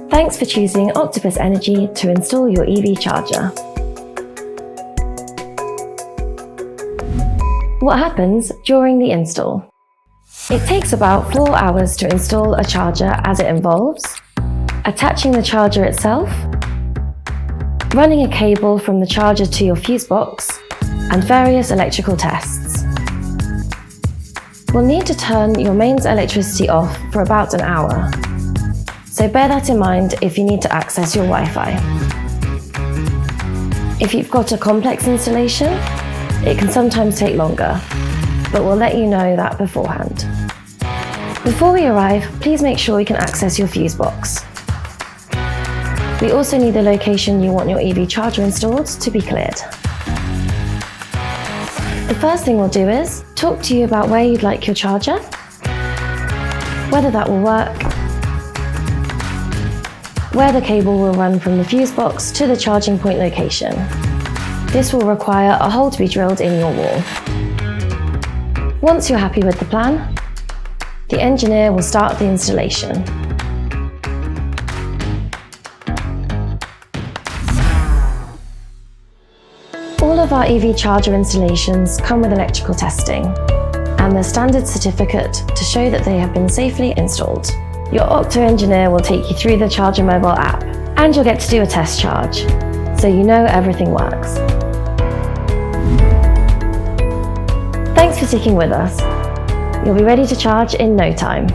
Thanks for choosing Octopus Energy to install your EV charger. What happens during the install? It takes about 4 hours to install a charger, as it involves attaching the charger itself, running a cable from the charger to your fuse box, and various electrical tests. We'll need to turn your mains electricity off for about an hour, so bear that in mind if you need to access your Wi-Fi. If you've got a complex installation, it can sometimes take longer, but we'll let you know that beforehand. Before we arrive, please make sure you can access your fuse box. We also need the location you want your EV charger installed to be cleared. The first thing we'll do is talk to you about where you'd like your charger, whether that will work, where the cable will run from the fuse box to the charging point location. This will require a hole to be drilled in your wall. Once you're happy with the plan, the engineer will start the installation. All of our EV charger installations come with electrical testing and the standard certificate to show that they have been safely installed. Your Octo engineer will take you through the Charger mobile app, and you'll get to do a test charge, so you know everything works. Thanks for sticking with us. You'll be ready to charge in no time.